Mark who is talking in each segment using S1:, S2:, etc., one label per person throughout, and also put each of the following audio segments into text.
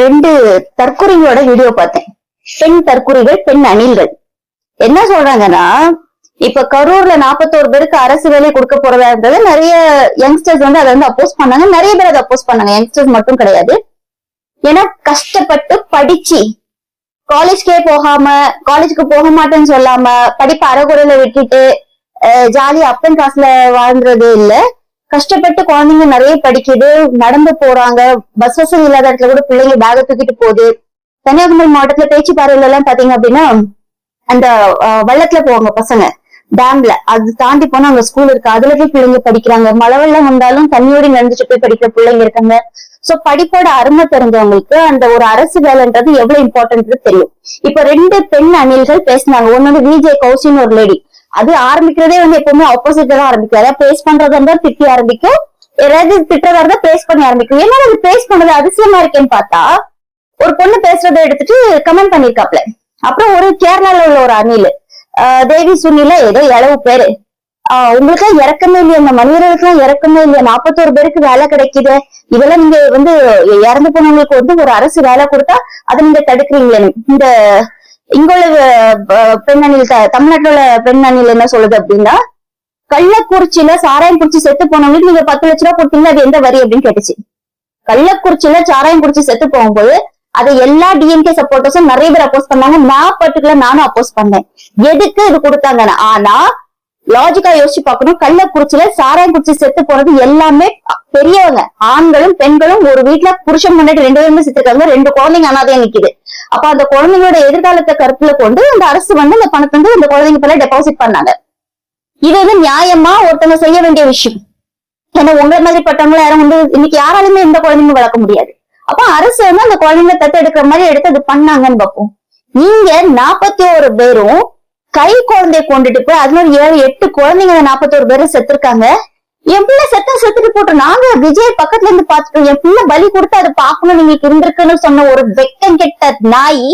S1: ரெண்டு தற்குறிகளோட வீடியோ பார்த்தேன். பெண் தற்குறிகள், பெண் அணில்கள். என்ன சொல்றாங்கன்னா, இப்ப கரூர்ல 41 பேருக்கு அரசு வேலை கொடுக்க போறதா இருந்தது. நிறைய யங்ஸ்டர்ஸ் வந்து அதை அப்போஸ் பண்ணாங்க. நிறைய பேர் அதை அப்போஸ் பண்ணாங்க, யங்ஸ்டர்ஸ் மட்டும் கிடையாது. ஏன்னா கஷ்டப்பட்டு படிச்சு காலேஜ்கே போகாம, காலேஜுக்கு போக மாட்டேன்னு சொல்லாம, படிப்பு அரைகுறையில விட்டுட்டு ஜாலியா அப்பன் காசுல வாழ்ந்தது இல்ல. கஷ்டப்பட்டு குழந்தைங்க நிறைய படிக்குது, நடந்து போறாங்க. பஸ் வசதி இல்லாத இடத்துல கூட பிள்ளைங்க பேக தூக்கிட்டு போகுது. கன்னியாகுமரி மாவட்டத்துல பேச்சிப்பாறையில எல்லாம் பாத்தீங்க அப்படின்னா, அந்த வெள்ளத்துல போவாங்க பசங்க, டேம்ல. அது தாண்டி போனா அங்க ஸ்கூல் இருக்கு, அதுல போய் பிள்ளைங்க படிக்கிறாங்க. மழை வெள்ளம் வந்தாலும் தண்ணியோடி நடந்துட்டு போய் படிக்கிற பிள்ளைங்க இருக்காங்க. சோ படிப்போட அருமை தெரிஞ்சவங்களுக்கு அந்த ஒரு அரசு வேலைன்றது எவ்வளவு இம்பார்ட்டன்ட் தெரியும். இப்ப ரெண்டு பெண் அணில்கள் பேசினாங்க. ஒன்னு வந்து விஜே கௌசின்னு ஒரு லேடி. அது ஆரம்பிக்கிறதே வந்து எப்பவுமே ஆப்போசிட் தான் ஆரம்பிக்கும். அதாவது பேஸ் பண்றதா இருந்தா திட்டி ஆரம்பிக்கும், ஏதாவது திட்டதா இருந்தா பேஸ் பண்ணி ஆரம்பிக்கும். ஏன்னா அது பேஸ் பண்ணது அதிசயமா இருக்கேன்னு பார்த்தா, ஒரு பொண்ணு பேசுறதை எடுத்துட்டு கமெண்ட் பண்ணிருக்காப்ல. அப்புறம் ஒரு கேரளால உள்ள ஒரு அணில், தேவி சுனில ஏதோ இளவு பேரு, உங்களுக்கு இறக்கமே இல்லையா, இந்த மனிதர்களுக்கு எல்லாம் இறக்கமே இல்லையா, 41 பேருக்கு வேலை கிடைக்குது, இதெல்லாம் நீங்க வந்து இறந்து போனவங்களுக்கு வந்து ஒரு அரசு வேலை கொடுத்தா அதை நீங்க தடுக்கிறீங்களே. இந்த இங்குள்ள பெண் அணில், தமிழ்நாட்டுல பெண் அணில் என்ன சொல்லுது அப்படின்னா, கள்ளக்குறிச்சியில சாராயம் குடிச்சு செத்து போனவங்களுக்கு நீங்க 10 லட்ச ரூபாய் கொடுத்தீங்க, அது எந்த வரி அப்படின்னு கேட்டுச்சு. கள்ளக்குறிச்சியில சாராயம் குடிச்சு செத்து போகும்போது அதை எல்லா டிஎம்கே சப்போர்ட்டர்ஸும் நிறைய பேர் அப்போஸ் பண்ணாங்க. நான் பர்டிகுலர் நானும் அப்போஸ் பண்ணேன். எதுக்கு இது கொடுத்தாங்கன்னு. ஆனா லாஜிக்கா யோசிச்சு பார்க்கணும். கள்ளக்குறிச்சியில சாராயம் குடிச்சு செத்து போனது எல்லாமே பெரியவங்க, ஆண்களும் பெண்களும். ஒரு வீட்டுல புருஷன் முன்னாடி 2 பேருமே செத்துருக்காங்க, 2 குழந்தைங்க அனாதையா நிக்குது. அப்ப அந்த குழந்தைங்களோட எதிர்காலத்தை கருத்துல கொண்டு அந்த அரசு வந்து அந்த பணத்தை வந்து அந்த குழந்தைங்க பேர்ல டெபாசிட் பண்ணாங்க. இது வந்து நியாயமா ஒருத்தவங்க செய்ய வேண்டிய விஷயம். ஏன்னா உங்களை மாதிரி பட்டவங்களை யாரும் வந்து இன்னைக்கு யாராலுமே எந்த குழந்தைங்க வளர்க்க முடியாது. அப்ப அரசு வந்து அந்த குழந்தைங்களை தத்து எடுக்கிற மாதிரி எடுத்து அது பண்ணாங்கன்னு பார்ப்போம். நீங்க 41 பேரும் கை குழந்தைய கொண்டுட்டு போய் அதுல 7-8 குழந்தைங்க 41 பேரும் செத்துருக்காங்க. என் பிள்ளை செத்துட்டு போட்டு நாங்க விஜய் பக்கத்துல இருந்து பாத்துட்டோம். என் பிள்ளை பலி கொடுத்து அதை பாக்கணும் நீங்களுக்கு இருந்திருக்குன்னு சொன்ன ஒரு வெக்கங்கெட்ட நாய்,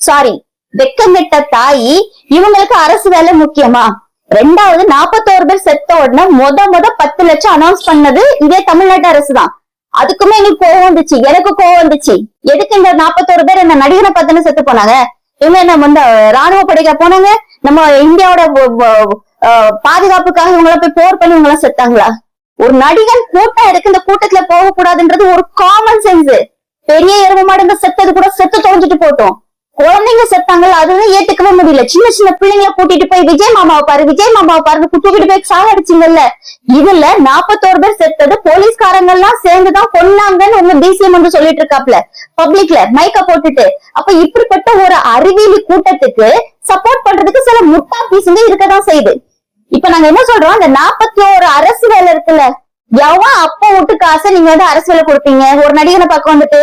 S1: சாரி வெக்கங்கெட்ட தாயி, இவங்களுக்கு அரசு வேலை முக்கியமா? ரெண்டாவது 41 பேர் செத்த உடனே முத 10 லட்சம் அனௌன்ஸ் பண்ணது இதே தமிழ்நாட்டு அரசு தான். அதுக்குமே எங்களுக்கு கோவம் வந்துச்சு, எனக்கு கோவம் வந்துச்சு. எதுக்கு இந்த 41 பேர் என்ன நடிகனை பார்த்துன்னு செத்து போனாங்க? இவங்க என்ன வந்து ராணுவ படைக்க போனாங்க, நம்ம இந்தியாவோட பாதுகாப்புக்காக இவங்கள போய் போர் பண்ணி இவங்க செத்தாங்களா? ஒரு நடிகன் கூட்டம் இருக்கு, இந்த கூட்டத்துல போக கூடாதுன்றது ஒரு காமன் சென்ஸ். பெரிய எரும மாடுங்க செத்தது கூட செத்து தொலைஞ்சிட்டு போட்டோம், குழந்தைங்க செத்தாங்கல்ல அதுதான் ஏத்துக்கவே முடியல. சின்ன சின்ன பிள்ளைங்களை கூட்டிட்டு போய் விஜய் மாமாவை பாரு, விஜய் மாமாவை பாருன்னு கூட்டிட்டு போய் சாகடிச்சிங்கல்ல. இதுல 41 பேர் செத்தது போலீஸ்காரங்க எல்லாம் சேர்ந்துதான் கொன்னாங்கன்னு உங்க டிசிஎம் வந்து சொல்லிட்டு இருக்காப்ல பப்ளிக்ல மைக்க போட்டுட்டு. அப்ப இப்படிப்பட்ட ஒரு அறிவியலி கூட்டத்துக்கு சப்போர்ட் பண்றதுக்கு சில முட்டா பீசுங்க இருக்கதான் செய்யுது. இப்ப நாங்க என்ன சொல்றோம், அந்த 41 அரசு வேலை இருக்குல்ல, எவன் அப்ப விட்டு காசை நீங்க வந்து அரசு வேலை கொடுப்பீங்க ஒரு நடிகனை பார்க்க வந்துட்டு?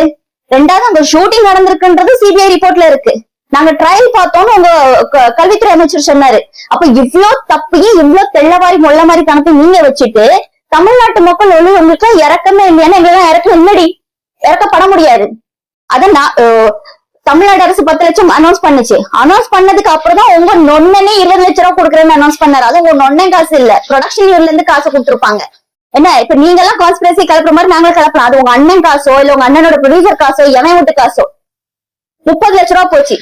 S1: ரெண்டாவது அங்க ஷூட்டிங் நடந்திருக்குன்றது சிபிஐ ரிப்போர்ட்ல இருக்கு. நாங்க ட்ரையல் பார்த்தோம்னு உங்க கல்வித்துறை அமைச்சர் சொன்னாரு. அப்ப இவ்வளவு தப்பையும் இவ்வளவு தெள்ளவாரி மொள்ள மாதிரி கணக்கு நீங்க வச்சுட்டு தமிழ்நாட்டு மக்கள் ஒண்ணு உங்களுக்கு இறக்கமே இல்லையானா எங்கெல்லாம் இறக்கம் இல்லடி, இறக்கப்பட முடியாது. அதான் தமிழ்நாடு அரசு 10 லட்சம் அனௌன்ஸ் பண்ணுச்சு. அனௌன்ஸ் பண்ணதுக்கு அப்புறம் தான் உங்க நொன்னே 20 லட்சம் ரூபாய் கொடுக்குறேன்னு அனௌன்ஸ் பண்ணாரு. அது உங்க நொன்னே காசு இல்ல, ப்ரொடக்ஷன் இயர்ல இருந்து காசு கொடுத்துருப்பாங்க. என்ன இப்ப நீங்க எல்லாம் கான்ஸ்பிரசி கிளப்புற மாதிரி நாங்களும் கிளப்பலாம். அது உங்க அண்ணன் காசோ இல்ல உங்க அண்ணனோட ப்ரொடியூசர் காசோ எவன் வீட்டு காசோ 30 லட்ச ரூபா போச்சு.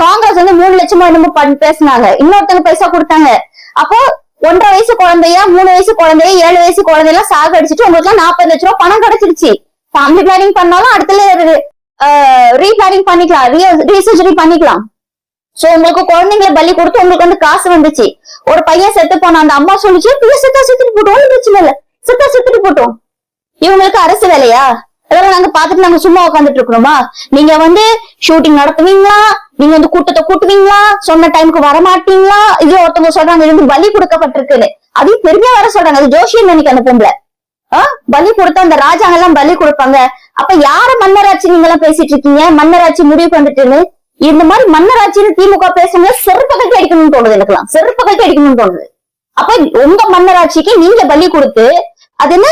S1: காங்கிரஸ் வந்து 3 லட்சமா என்னமோ பேசினாங்க, இன்னொருத்தவங்க பைசா கொடுத்தாங்க. அப்போ 1.5 வயசு குழந்தைய, 3 வயசு குழந்தைய, 7 வயசு குழந்தையெல்லாம் சாக அடிச்சுட்டு உங்களுக்கு எல்லாம் 40 லட்ச ரூபா பணம் கிடைச்சிருச்சு. ஃபேமிலி பிளானிங் பண்ணாலும் அடுத்த ரீபிளானிங் பண்ணிக்கலாம், ரீசர்ஜரி பண்ணிக்கலாம். சோ உங்களுக்கு குழந்தைங்களை பலி கொடுத்து உங்களுக்கு வந்து காசு வந்துச்சு. ஒரு பையன் செத்து போனா அந்த அம்மா சொல்லிச்சு, பிள்ளை செத்துட்டு போட்டோம், பிரச்சனை இல்ல, செத்துட்டு போட்டோம். இவங்களுக்கு அரசு வேலையா? அதெல்லாம் நாங்க பாத்துட்டு நாங்க சும்மா உட்காந்துட்டு இருக்கணுமா? நீங்க வந்து ஷூட்டிங் நடத்துவீங்களா, நீங்க வந்து கூட்டத்தை கூட்டுவீங்களா, சொன்ன டைமுக்கு வரமாட்டீங்களா? இதுல ஒருத்தவங்க சொல்றாங்க இது வந்து பலி கொடுக்கப்பட்டிருக்குன்னு, அதையும் பெருமையா வர சொல்றாங்க. அது ஜோஷியம் நினைக்க அந்த பொம்பளை பலி கொடுத்தா அந்த ராஜாங்க எல்லாம் பலி கொடுப்பாங்க. அப்ப யார மன்னராட்சி நீங்க எல்லாம் பேசிட்டு இருக்கீங்க? மன்னராட்சி முடிவுக்கு வந்துட்டுன்னு இந்த மாதிரி மன்னராட்சின்னு திமுக பேசுங்க, செருப்பு கட்டி அடிக்கணும்னு தோணுது எனக்குலாம், செருப்பு கட்டி அடிக்கணும்னு தோணுது. அப்ப உங்க மன்னராட்சிக்கு நீங்க பலி கொடுத்து அது என்ன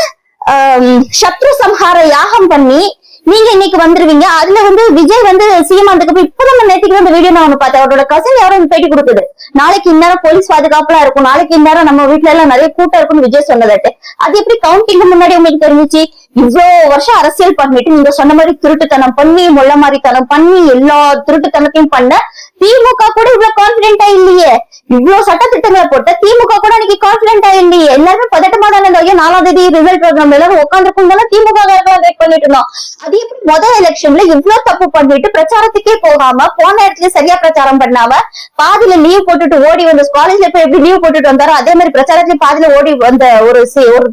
S1: சத்ரு சம்ஹார யாகம் பண்ணி நீங்க இன்னைக்கு வந்துருவீங்க. அதுல வந்து விஜய் வந்து சிஎம் ஆனதுக்கு இப்பதான் நேற்றுக்கு அந்த வீடியோ நான் ஒண்ணு பார்த்தேன். அவரோட கசன் யாரும் பேட்டி கொடுக்குது, நாளைக்கு இந்நேரம் போலீஸ் பாதுகாப்புலாம் இருக்கும், நாளைக்கு இந்நேரம் நம்ம வீட்டுல எல்லாம் நிறைய கூட்டம் இருக்கும்னு விஜய் சொன்னதாட்டு. அது எப்படி கவுண்டிங் முன்னாடி உங்களுக்கு தெரிஞ்சிச்சு? இவ்வளவு வருஷம் அரசியல் பண்ணிட்டு நீங்க சொன்ன மாதிரி திருட்டுத்தனம் பண்ணி முள்ள மாதிரித்தனம் பண்ணி எல்லா திருட்டுத்தனத்தையும் பண்ண திமுக கூட இவ்வளவு கான்பிடென்டா இல்லையே. இவ்வளவு சட்ட திட்டங்களை போட்ட திமுக கூட அன்னைக்கு கான்பிடென்டா இல்லையே. எல்லாருமே பதட்டமா தானே 4ஆம் தேதி ரிசல்ட் ப்ரோக்ராம் எல்லாரும் உட்காந்துருக்கும் தானே திமுக வெயிட் பண்ணிட்டு இருந்தோம். அது எப்படி முதல் எலெக்ஷன்ல இவ்வளவு தப்பு பண்ணிட்டு பிரச்சாரத்துக்கே போகாம போன இடத்துல சரியா பிரச்சாரம் பண்ணாம பாதியில லீவ் போட்டுட்டு ஓடி வந்து காலேஜ்ல போய் எப்படி லீவ் போட்டுட்டு வந்தாரோ அதே மாதிரி பிரச்சாரத்துல பாதியில ஓடி வந்த ஒரு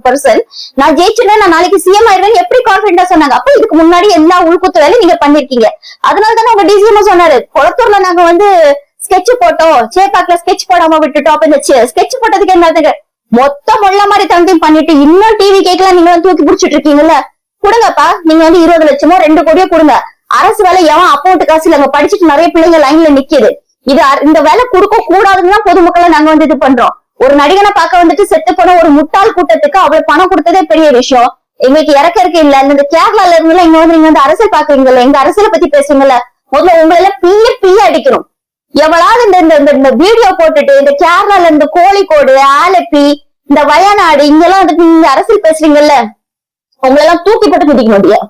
S1: பர்சன் நான் ஜெயிச்சிருவேன் நான் நாளைக்கு சிஎம் ஆயிடுவேன் எப்படி கான்பிடென்டா சொன்னாங்க. அப்ப இதுக்கு முன்னாடி எல்லா உள்குத்து வேலையும் நீங்க பண்ணிருக்கீங்க. அதனால தானே உங்க டிசிஎம் சொன்னாரு கொளத்தூர்ல நாங்க வந்து ஸ்கெட்ச் போட்டோம் சேப்பாக்குல ஸ்கெட்ச் போடாம விட்டுட்டோம். அப்ப இந்த ஸ்கெட்ச் போட்டதுக்கு என்னதுக்கு மொத்த முள்ள மாதிரி தந்தையும் பண்ணிட்டு இன்னும் டிவி கேட்கலாம் நீங்க வந்து தூக்கி பிடிச்சிட்டு இருக்கீங்கல்ல. கொடுங்கப்பா நீங்க வந்து 20 லட்சமோ 2 கோடியோ கொடுங்க. அரசு வேலை எவன் அக்கௌண்ட் காசு இல்ல படிச்சுட்டு நிறைய பிள்ளைங்க லைன்ல நிக்குது. இது இந்த வேலை கொடுக்க கூடாதுன்னு தான் பொதுமக்களை நாங்க வந்து இது பண்றோம். ஒரு நடிகனை பார்க்க வந்துட்டு செத்து போன ஒரு முட்டாள் கூட்டத்துக்கு அவ்வளவு பணம் கொடுத்ததே பெரிய விஷயம். எங்களுக்கு இறக்க இல்ல. இந்த கேரளால இருந்து இங்க வந்து நீங்க வந்து அரசியல் பாக்குறீங்கல்ல எங்க அரசியலை பத்தி பேசுங்கல்ல. முதல்ல உங்களை எல்லாம் பிய அடிக்கணும். எவ்வளவு இந்த வீடியோ போட்டுட்டு இந்த கேரளால இந்த கோழிக்கோடு ஆலப்பி இந்த வயநாடு இங்கெல்லாம் வந்துட்டு நீங்க அரசியல் பேசுறீங்கல்ல உங்களை எல்லாம் தூக்கி போட்டு குதிக்கணும்.